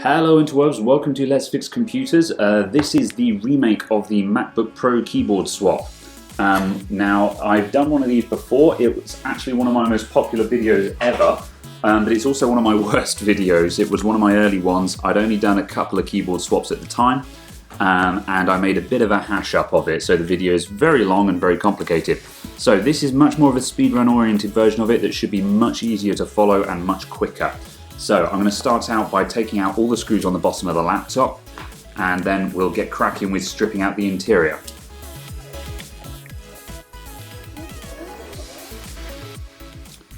Hello interwebs, welcome to Let's Fix Computers. This is the remake of the MacBook Pro keyboard swap. Now, I've done one of these before. It was actually one of my most popular videos ever, but it's also one of my worst videos. It was one of my early ones. I'd only done a couple of keyboard swaps at the time, and I made a bit of a hash up of it, so the video is very long and very complicated. So this is much more of a speedrun oriented version of it that should be much easier to follow and much quicker. So I'm going to start out by taking out all the screws on the bottom of the laptop, and then we'll get cracking with stripping out the interior.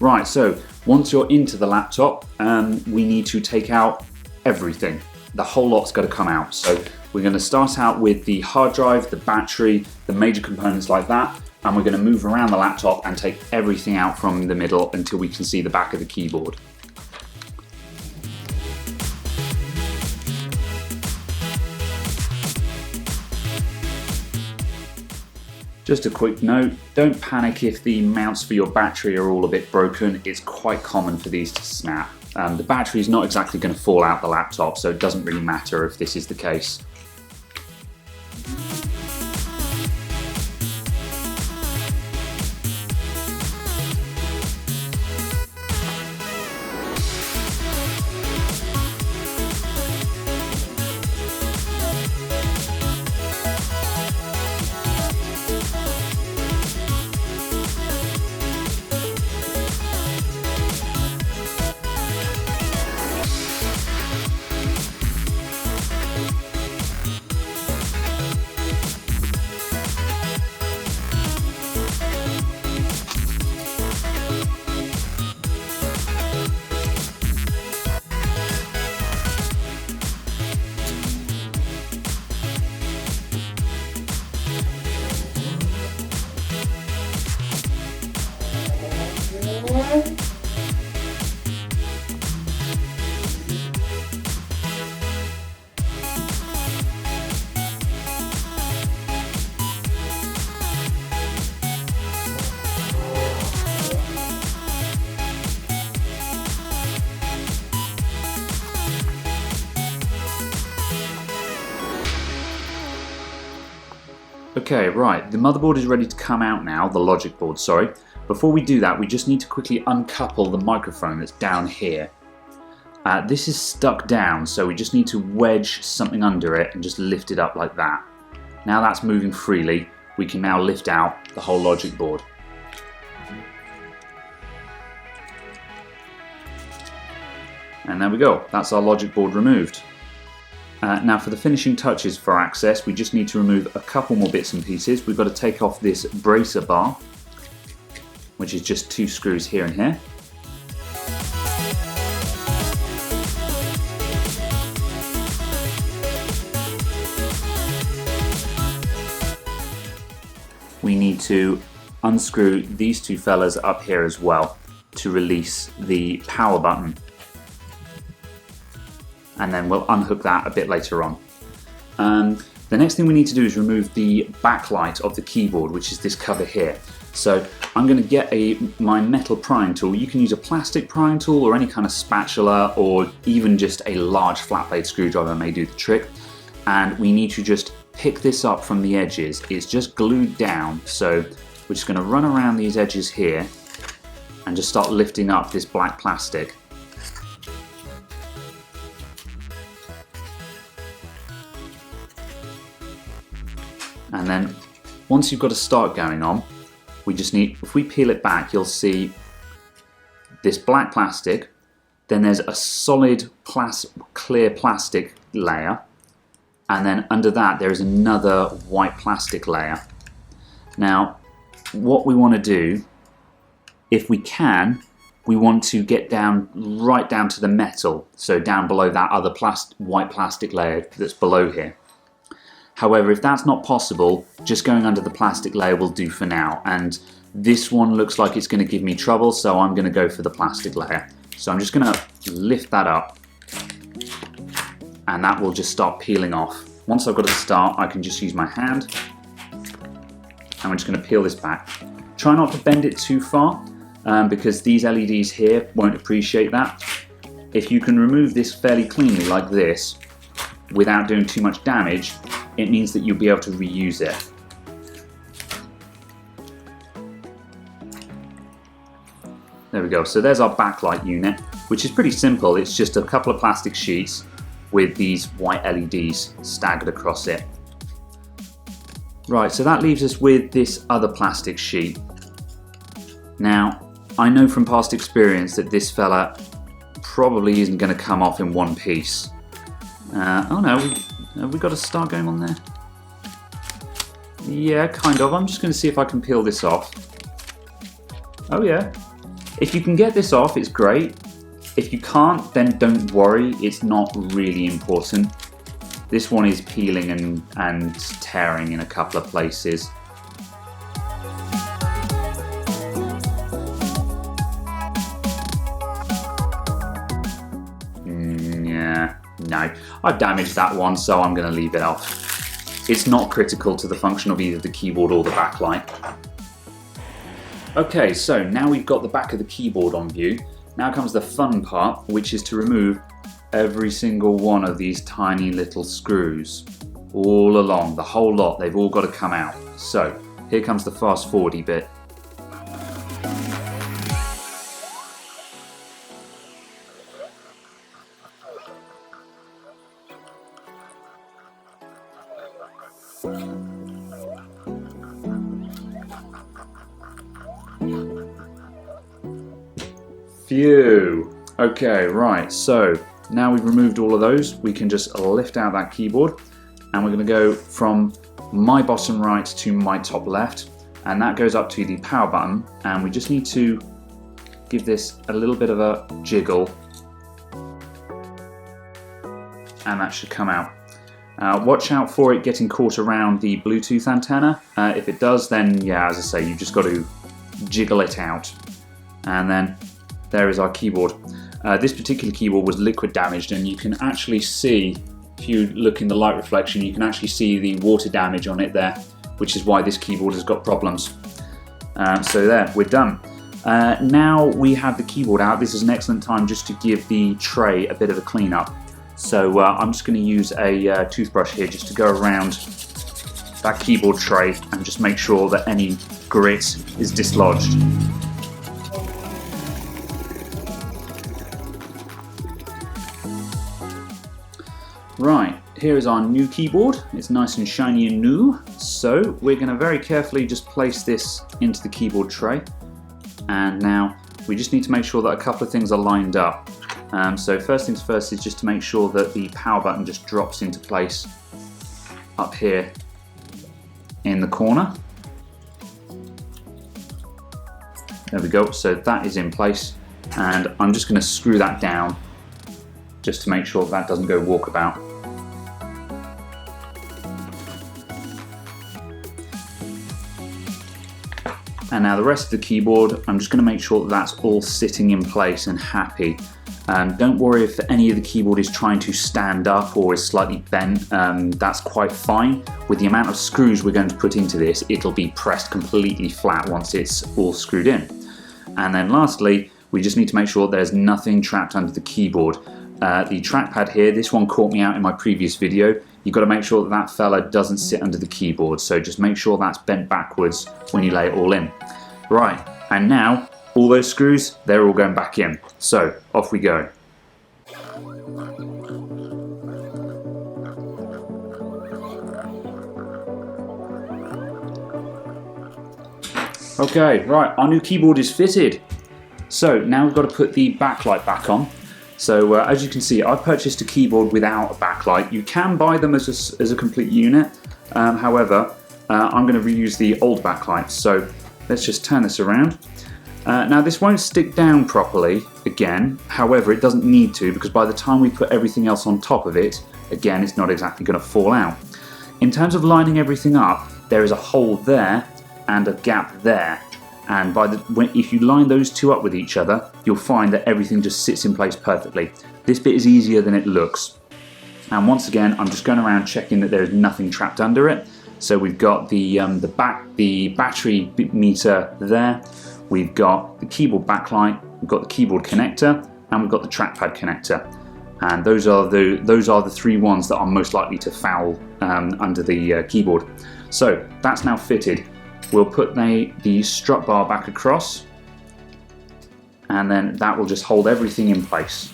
Right, so once you're into the laptop, we need to take out everything. The whole lot's got to come out. So we're going to start out with the hard drive, the battery, the major components like that, and we're going to move around the laptop and take everything out from the middle until we can see the back of the keyboard. Just a quick note, don't panic if the mounts for your battery are all a bit broken. It's quite common for these to snap. The battery is not exactly going to fall out the laptop, so it doesn't really matter if this is the case. Okay, right, the motherboard is ready to come out now, the logic board, sorry. Before we do that, we just need to quickly uncouple the microphone that's down here. This is stuck down, so we just need to wedge something under it and just lift it up like that. Now that's moving freely, we can now lift out the whole logic board. And there we go, that's our logic board removed. Now for the finishing touches for access, we just need to remove a couple more bits and pieces. We've got to take off this bracer bar, which is just 2 screws here and here. We need to unscrew these 2 fellas up here as well to release the power button. And then we'll unhook that a bit later on. The next thing we need to do is remove the backlight of the keyboard, which is this cover here. So I'm going to get my metal prying tool. You can use a plastic prying tool or any kind of spatula, or even just a large flat blade screwdriver may do the trick. And we need to just pick this up from the edges. It's just glued down, so we're just going to run around these edges here and just start lifting up this black plastic. And then once you've got a start going on, we just need, if we peel it back, you'll see this black plastic, then there's a solid clear plastic layer, and then under that there is another white plastic layer. Now what we want to do, if we can, we want to get down right down to the metal, so down below that other white plastic layer that's below here. However, if that's not possible, just going under the plastic layer will do for now. And this one looks like it's going to give me trouble, so I'm going to go for the plastic layer. So I'm just going to lift that up, and that will just start peeling off. Once I've got a start, I can just use my hand, and I'm just going to peel this back. Try not to bend it too far, because these LEDs here won't appreciate that. if you can remove this fairly cleanly like this, without doing too much damage, it means that you'll be able to reuse it. There we go, so there's our backlight unit, which is pretty simple. It's just a couple of plastic sheets with these white LEDs staggered across it. Right, so that leaves us with this other plastic sheet. Now, I know from past experience that this fella probably isn't going to come off in one piece. Oh no, have we got a star going on there? Yeah, kind of. I'm just going to see if I can peel this off. Oh yeah. If you can get this off, it's great. If you can't, then don't worry. It's not really important. This one is peeling and tearing in a couple of places. Yeah, no. I've damaged that one, so I'm going to leave it off. It's not critical to the function of either the keyboard or the backlight. Okay, so now we've got the back of the keyboard on view. Now comes the fun part, which is to remove every single one of these tiny little screws. All along, the whole lot, they've all got to come out. So, here comes the fast forwardy bit. Phew. Okay, right, so now we've removed all of those, we can just lift out that keyboard, and we're going to go from my bottom right to my top left, and that goes up to the power button, and we just need to give this a little bit of a jiggle, and that should come out. Watch out for it getting caught around the Bluetooth antenna. If it does, then yeah, as I say, you've just got to jiggle it out, and then there is our keyboard. This particular keyboard was liquid damaged, and you can actually see, if you look in the light reflection, you can actually see the water damage on it there, which is why this keyboard has got problems. So there, we're done. Now we have the keyboard out, this is an excellent time just to give the tray a bit of a clean up. So I'm just going to use a toothbrush here just to go around that keyboard tray and just make sure that any grit is dislodged. Right, here is our new keyboard. It's nice and shiny and new. So we're going to very carefully just place this into the keyboard tray. And now we just need to make sure that a couple of things are lined up. So first things first is just to make sure that the power button just drops into place up here in the corner. There we go, so that is in place. And I'm just going to screw that down just to make sure that doesn't go walkabout. And now the rest of the keyboard, I'm just going to make sure that that's all sitting in place and happy. Don't worry if any of the keyboard is trying to stand up or is slightly bent, that's quite fine. With the amount of screws we're going to put into this, it'll be pressed completely flat once it's all screwed in. And then lastly, we just need to make sure there's nothing trapped under the keyboard. The trackpad here, this one caught me out in my previous video. You've got to make sure that that fella doesn't sit under the keyboard, so just make sure that's bent backwards when you lay it all in. Right, and now all those screws, they're all going back in. So off we go. Okay, right, our new keyboard is fitted. So now we've got to put the backlight back on. So as you can see, I've purchased a keyboard without a backlight. You can buy them as a complete unit. However, I'm going to reuse the old backlight. So let's just turn this around. Now this won't stick down properly again. However, it doesn't need to, because by the time we put everything else on top of it, again, it's not exactly going to fall out. In terms of lining everything up, there is a hole there and a gap there. And if you line those two up with each other, you'll find that everything just sits in place perfectly. This bit is easier than it looks. And once again, I'm just going around checking that there's nothing trapped under it. So we've got the battery meter there. We've got the keyboard backlight. We've got the keyboard connector. and we've got the trackpad connector. And those are the three ones that are most likely to foul under the keyboard. So that's now fitted. We'll put the strut bar back across, and then that will just hold everything in place.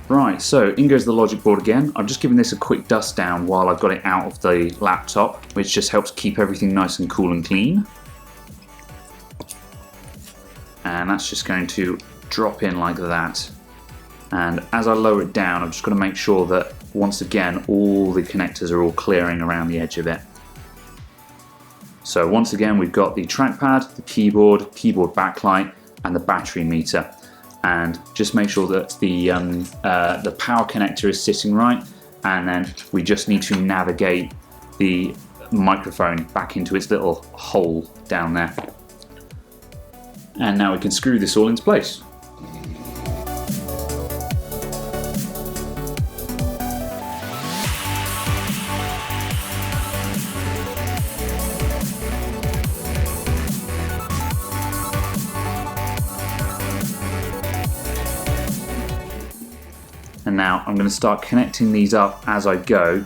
Right, so in goes the logic board again. I'm just giving this a quick dust down while I've got it out of the laptop, which just helps keep everything nice and cool and clean. And that's just going to drop in like that. And as I lower it down, I'm just going to make sure that once again all the connectors are all clearing around the edge of it. So once again we've got the trackpad, the keyboard backlight, and the battery meter. And just make sure that the power connector is sitting right, and then we just need to navigate the microphone back into its little hole down there. And now we can screw this all into place. And now I'm going to start connecting these up as I go,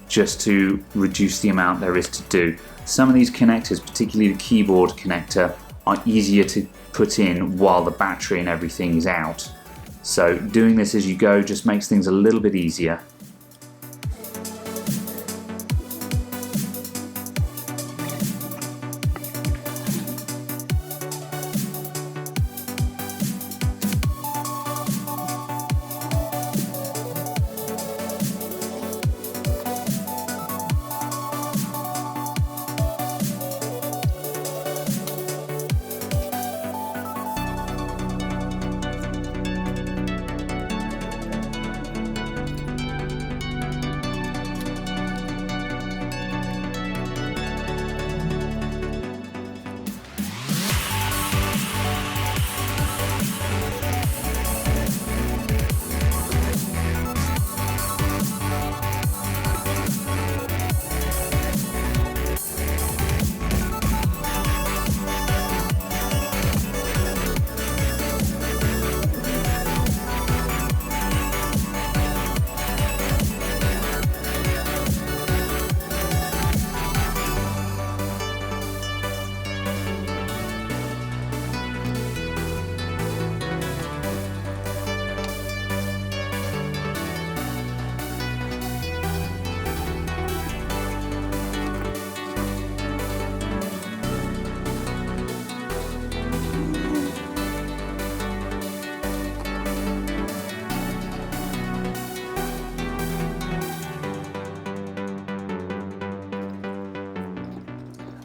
just to reduce the amount there is to do. Some of these connectors, particularly the keyboard connector, are easier to put in while the battery and everything is out. So doing this as you go just makes things a little bit easier.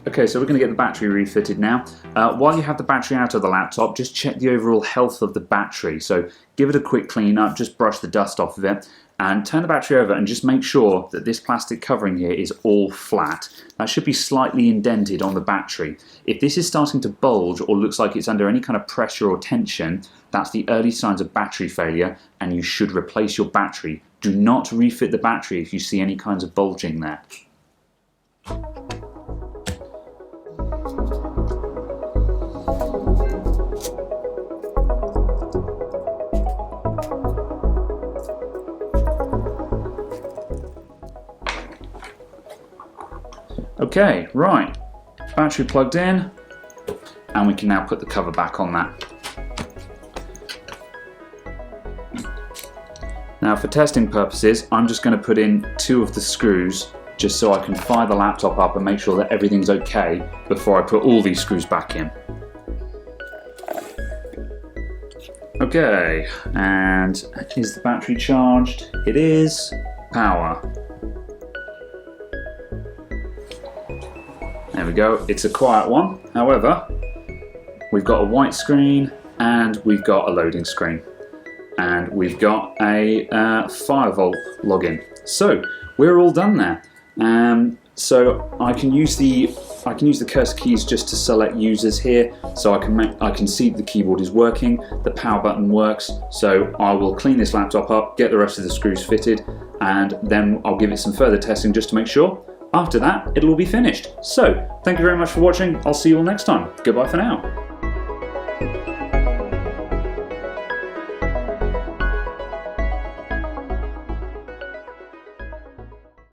Okay, so we're going to get the battery refitted now. While you have the battery out of the laptop, just check the overall health of the battery. So give it a quick clean up, just brush the dust off of it, and turn the battery over and just make sure that this plastic covering here is all flat. That should be slightly indented on the battery. If this is starting to bulge or looks like it's under any kind of pressure or tension, that's the early signs of battery failure, and you should replace your battery. Do not refit the battery if you see any kinds of bulging there. Okay, right, battery plugged in, and we can now put the cover back on that. Now for testing purposes, I'm just going to put in 2 of the screws just so I can fire the laptop up and make sure that everything's okay before I put all these screws back in. Okay, and is the battery charged? It is. Power. There we go, it's a quiet one. However, we've got a white screen and we've got a loading screen. And we've got a 5V login. So we're all done there. So I can use the cursor keys just to select users here, so I can see the keyboard is working, the power button works. So I will clean this laptop up, get the rest of the screws fitted, and then I'll give it some further testing just to make sure. After that, it'll all be finished. So thank you very much for watching. I'll see you all next time. Goodbye for now.